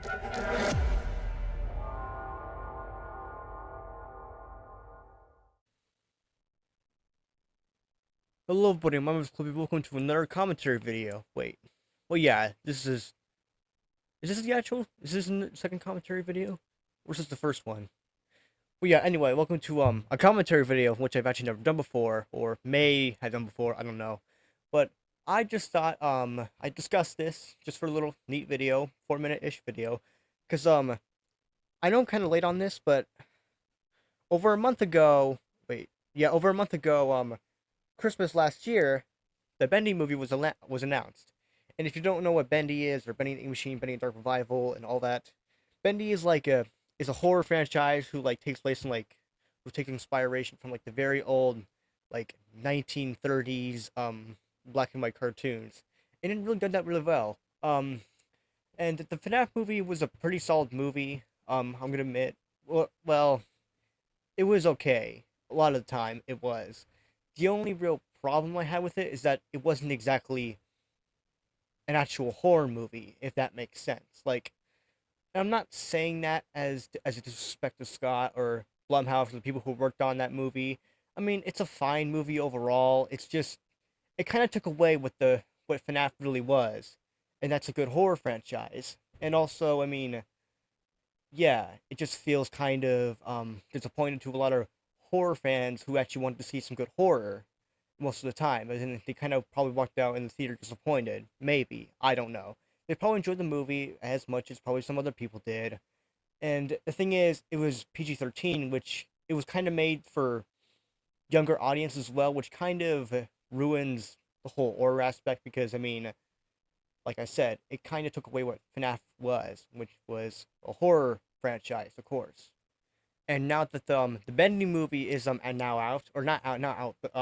Hello everybody, my name is Clippy. Welcome to another commentary video. Wait. Well, yeah, is this the actual? Is this the second commentary video? Or is this the first one? Well, yeah, anyway, welcome to a commentary video, which I've actually never done before, or may have done before, I don't know. But I just thought, I discussed this just for a little neat video, 4-minute-ish video. Because, I know I'm kind of late on this, but over a month ago, over a month ago, Christmas last year, the Bendy movie was announced. And if you don't know what Bendy is, or Bendy the Ink Machine, Bendy Dark Revival, and all that, Bendy is a horror franchise who like takes place in like who takes inspiration from like the very old like 1930s black and white cartoons, and it really done that really well. And the FNAF movie was a pretty solid movie. I'm gonna admit, well, it was okay. A lot of the time, it was. The only real problem I had with it is that it wasn't exactly an actual horror movie, if that makes sense. Like, I'm not saying that as a disrespect to Scott or Blumhouse or the people who worked on that movie. I mean, it's a fine movie overall. It's just it kind of took away what FNAF really was, and that's a good horror franchise. And also, I mean, yeah, it just feels kind of disappointing to a lot of horror fans who actually wanted to see some good horror most of the time, and they kind of probably walked out in the theater disappointed. Maybe, I don't know. They probably enjoyed the movie as much as probably some other people did. And the thing is, it was PG-13, which it was kind of made for younger audience as well, which kind of ruins the whole horror aspect because I mean, like I said, it kind of took away what FNAF was, which was a horror franchise, of course. And now that the Bendy movie is and now out or not out, but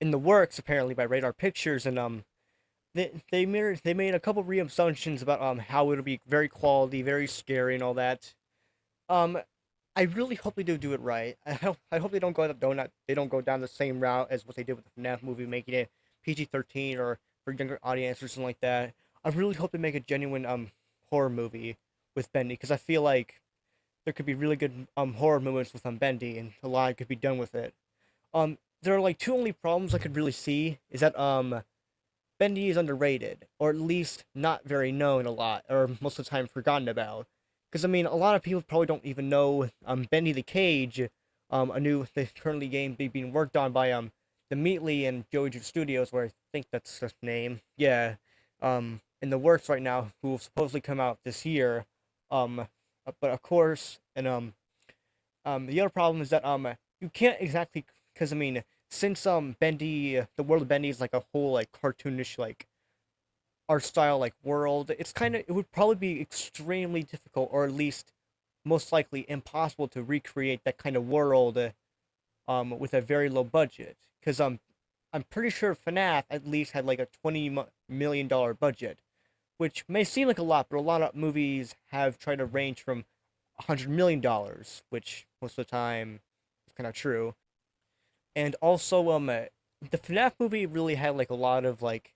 in the works apparently by Radar Pictures, and they made a couple re-assumptions about how it'll be very quality, very scary, and all that. Um, I really hope they do it right. I hope they don't go down the same route as what they did with the FNAF movie, making it PG-13 or for younger audience or something like that. I really hope they make a genuine horror movie with Bendy because I feel like there could be really good horror moments with Bendy and a lot could be done with it. There are like two only problems I could really see is that Bendy is underrated, or at least not very known a lot, or most of the time forgotten about. Because I mean, a lot of people probably don't even know Bendy the Cage, the currently game being worked on by the Meatly and Joey Jude Studios, where I think that's the name. Yeah, in the works right now, who will supposedly come out this year. But of course, and the other problem is that you can't exactly because I mean since Bendy the world of Bendy is like a whole like cartoonish like art style like world, it would probably be extremely difficult or at least most likely impossible to recreate that kind of world with a very low budget because I'm pretty sure FNAF at least had like a $20 million budget, which may seem like a lot, but a lot of movies have tried to range from $100 million, which most of the time is kind of true. And also, the FNAF movie really had like a lot of like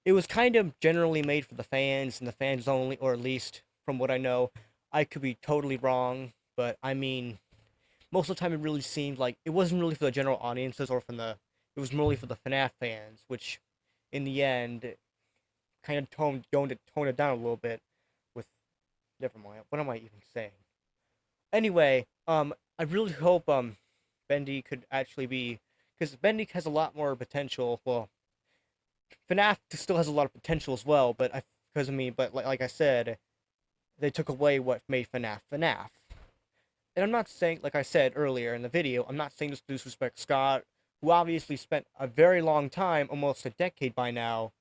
it was kind of generally made for the fans and the fans only, or at least from what I know. I could be totally wrong, but I mean, most of the time it really seemed like it wasn't really for the general audiences or from the. It was really for the FNAF fans, which, in the end, kind of toned it down a little bit. With never mind, what am I even saying? Anyway, I really hope Bendy could actually be because Bendy has a lot more potential. Well, FNAF still has a lot of potential as well, but because of me, but like I said, they took away what made FNAF FNAF. And I'm not saying, like I said earlier in the video, I'm not saying this to disrespect Scott, who obviously spent a very long time, almost a decade by now,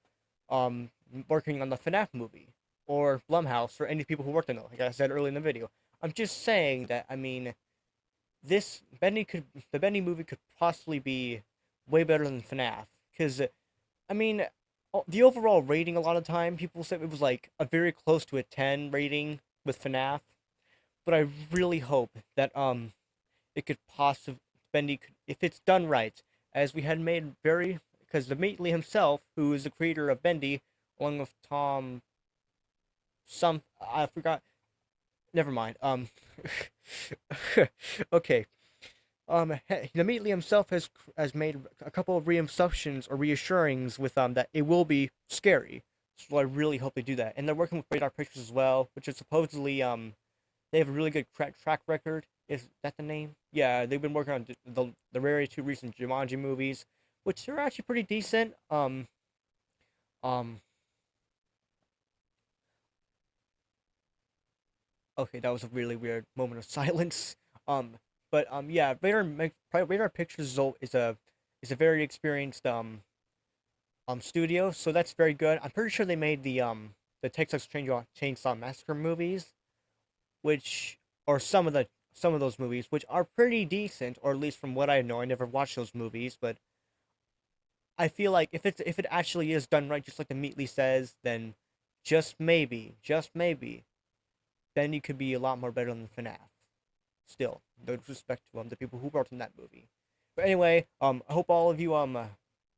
um, working on the FNAF movie, or Blumhouse, or any people who worked on it. Like I said earlier in the video, I'm just saying that I mean, the Bendy movie could possibly be way better than FNAF, because I mean, the overall rating a lot of time people said it was like a very close to a 10 rating with FNAF, but I really hope that it could possibly Bendy could, if it's done right, as we had made very because the Meatley himself, who is the creator of Bendy, along with Tom, some I forgot, never mind. Okay. The Meatly himself has made a couple of reassumptions or reassurings with that it will be scary. So I really hope they do that. And they're working with Radar Pictures as well, which is supposedly they have a really good track record. Is that the name? Yeah, they've been working on the very two recent Jumanji movies, which are actually pretty decent. Um. Okay, that was a really weird moment of silence. Um. Yeah, Radar Pictures is a very experienced studio, so that's very good. I'm pretty sure they made the Texas Chainsaw Massacre movies, which or some of those movies, which are pretty decent, or at least from what I know. I never watched those movies, but I feel like if it actually is done right, just like the Meatly says, then just maybe, then you could be a lot more better than FNAF. Still, no disrespect to the people who wrote in that movie. But anyway, I hope all of you have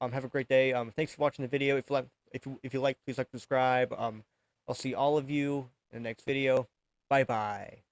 a great day. Thanks for watching the video. If you like, please like, subscribe. I'll see all of you in the next video. Bye bye.